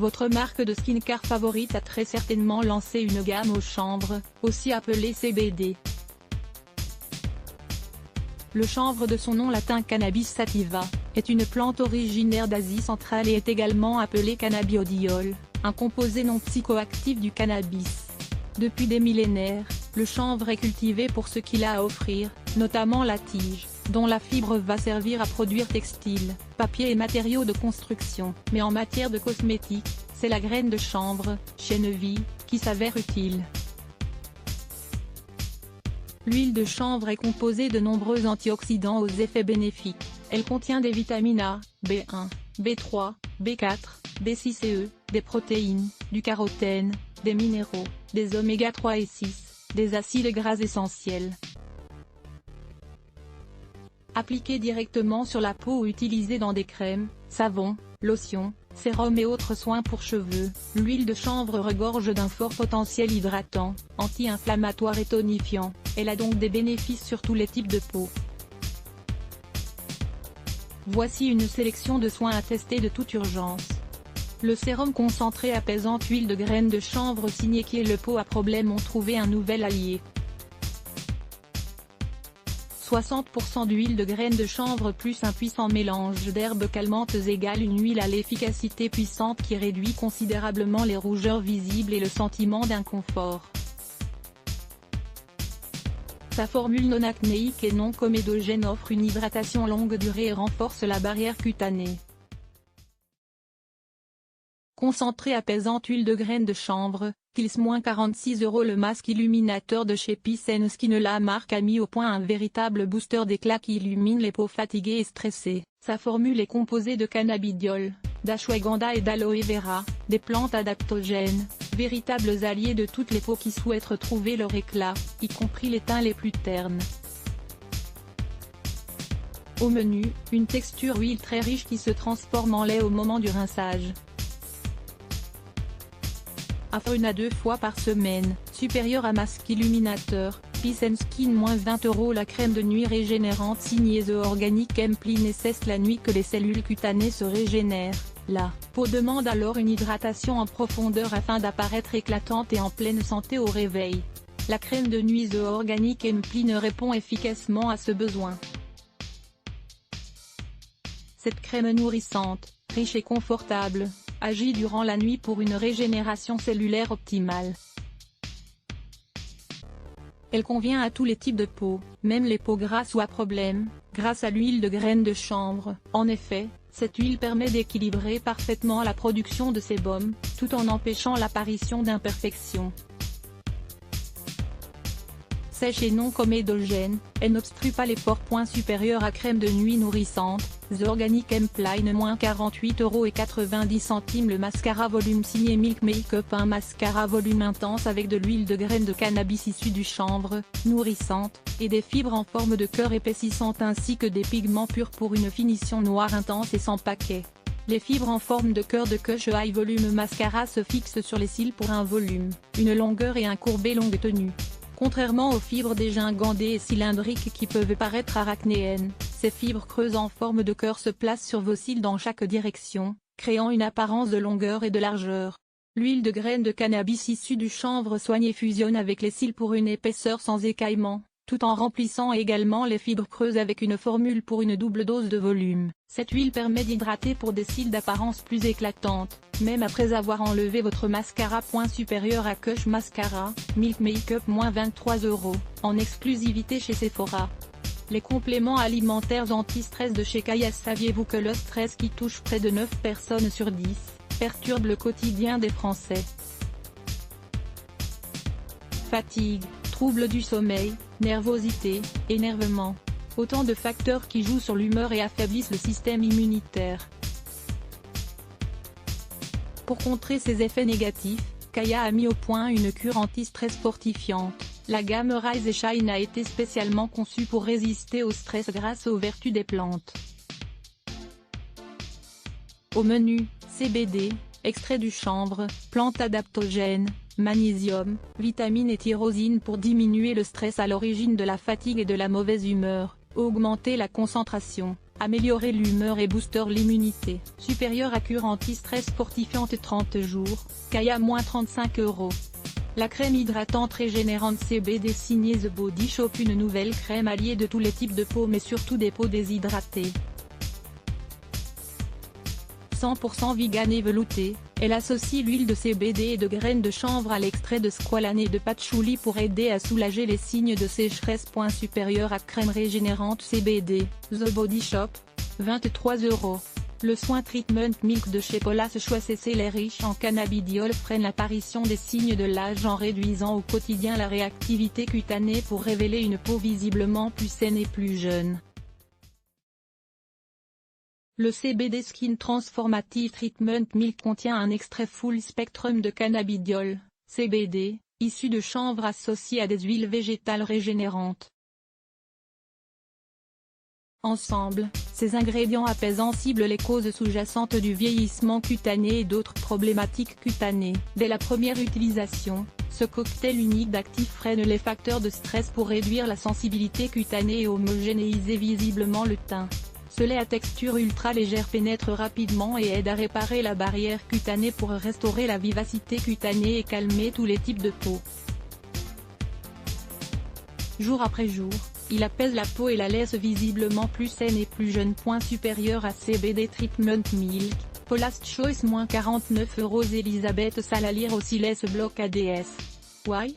Votre marque de skincare favorite a très certainement lancé une gamme au chanvre, aussi appelée CBD. Le chanvre, de son nom latin Cannabis sativa, est une plante originaire d'Asie centrale et est également appelée cannabidiol, un composé non psychoactif du cannabis. Depuis des millénaires, le chanvre est cultivé pour ce qu'il a à offrir, notamment la tige, dont la fibre va servir à produire textiles, papier et matériaux de construction. Mais en matière de cosmétiques, c'est la graine de chanvre, chènevis, qui s'avère utile. L'huile de chanvre est composée de nombreux antioxydants aux effets bénéfiques. Elle contient des vitamines A, B1, B3, B4, B6 et E, des protéines, du carotène, des minéraux, des oméga 3 et 6, des acides gras essentiels. Appliquée directement sur la peau ou utilisée dans des crèmes, savons, lotions, sérums et autres soins pour cheveux, l'huile de chanvre regorge d'un fort potentiel hydratant, anti-inflammatoire et tonifiant. Elle a donc des bénéfices sur tous les types de peau. Voici une sélection de soins à tester de toute urgence. Le sérum concentré apaisante huile de graines de chanvre signé qui est le peau à problème ont trouvé un nouvel allié. 60% d'huile de graines de chanvre plus un puissant mélange d'herbes calmantes égale une huile à l'efficacité puissante qui réduit considérablement les rougeurs visibles et le sentiment d'inconfort. Sa formule non acnéique et non comédogène offre une hydratation longue durée et renforce la barrière cutanée. Concentré apaisante huile de graines de chanvre, Kils-46 € le masque illuminateur de chez Peace & Skin. La marque a mis au point un véritable booster d'éclat qui illumine les peaux fatiguées et stressées. Sa formule est composée de cannabidiol, d'ashwagandha et d'aloe vera, des plantes adaptogènes, véritables alliés de toutes les peaux qui souhaitent retrouver leur éclat, y compris les teints les plus ternes. Au menu, une texture huile très riche qui se transforme en lait au moment du rinçage. À 1 à 2 fois par semaine, supérieur à masque illuminateur, Peace & Skin -20 € la crème de nuit régénérante signée The Organic Empli nécessite la nuit que les cellules cutanées se régénèrent. La peau demande alors une hydratation en profondeur afin d'apparaître éclatante et en pleine santé au réveil. La crème de nuit The Organic Empli répond efficacement à ce besoin. Cette crème nourrissante, riche et confortable, agit durant la nuit pour une régénération cellulaire optimale. Elle convient à tous les types de peau, même les peaux grasses ou à problème, grâce à l'huile de graines de chanvre. En effet, cette huile permet d'équilibrer parfaitement la production de sébum, tout en empêchant l'apparition d'imperfections. Sèche et non comédogène, elle n'obstrue pas les pores. Supérieur à crème de nuit nourrissante, The Organic Empli -48,90 € le mascara volume signé Milk Makeup. Un mascara volume intense avec de l'huile de graines de cannabis issue du chanvre, nourrissante, et des fibres en forme de cœur épaississantes ainsi que des pigments purs pour une finition noire intense et sans paquet. Les fibres en forme de cœur de Kush High Volume Mascara se fixent sur les cils pour un volume, une longueur et un courbé longue tenue. Contrairement aux fibres dégingandées et cylindriques qui peuvent paraître arachnéennes, ces fibres creuses en forme de cœur se placent sur vos cils dans chaque direction, créant une apparence de longueur et de largeur. L'huile de graines de cannabis issue du chanvre soigne et fusionne avec les cils pour une épaisseur sans écaillement, tout en remplissant également les fibres creuses avec une formule pour une double dose de volume. Cette huile permet d'hydrater pour des cils d'apparence plus éclatante, même après avoir enlevé votre mascara. Supérieur à Kush Mascara, Milk Makeup -23 €, en exclusivité chez Sephora. Les compléments alimentaires anti-stress de chez Kaya. Saviez-vous que le stress qui touche près de 9 personnes sur 10, perturbe le quotidien des Français? Fatigue, troubles du sommeil, nervosité, énervement. Autant de facteurs qui jouent sur l'humeur et affaiblissent le système immunitaire. Pour contrer ces effets négatifs, Kaya a mis au point une cure anti-stress fortifiante. La gamme Rise et Shine a été spécialement conçue pour résister au stress grâce aux vertus des plantes. Au menu, CBD, extrait du chanvre, plante adaptogène, magnésium, vitamines et tyrosine pour diminuer le stress à l'origine de la fatigue et de la mauvaise humeur, augmenter la concentration, améliorer l'humeur et booster l'immunité. Supérieur à cure anti-stress fortifiante 30 jours, Kaya -35 €. La crème hydratante régénérante CBD signée The Body Shop, une nouvelle crème alliée de tous les types de peau mais surtout des peaux déshydratées. 100% vegan et velouté, elle associe l'huile de CBD et de graines de chanvre à l'extrait de squalane et de patchouli pour aider à soulager les signes de sécheresse. Supérieur à crème régénérante CBD, The Body Shop, 23 €. Le soin Treatment Milk de chez Paula's Choice Essentiel riche en cannabidiol freine l'apparition des signes de l'âge en réduisant au quotidien la réactivité cutanée pour révéler une peau visiblement plus saine et plus jeune. Le CBD Skin Transformative Treatment Milk contient un extrait full spectrum de cannabidiol, CBD, issu de chanvre associé à des huiles végétales régénérantes. Ensemble, ces ingrédients apaisants ciblent les causes sous-jacentes du vieillissement cutané et d'autres problématiques cutanées. Dès la première utilisation, ce cocktail unique d'actifs freine les facteurs de stress pour réduire la sensibilité cutanée et homogénéiser visiblement le teint. Ce lait à texture ultra légère pénètre rapidement et aide à réparer la barrière cutanée pour restaurer la vivacité cutanée et calmer tous les types de peau. Jour après jour, il apaise la peau et la laisse visiblement plus saine et plus jeune. Supérieur à CBD Treatment Milk, Paula's Choice -49 €. Elisabeth Salalier aussi laisse bloc ADS. Why?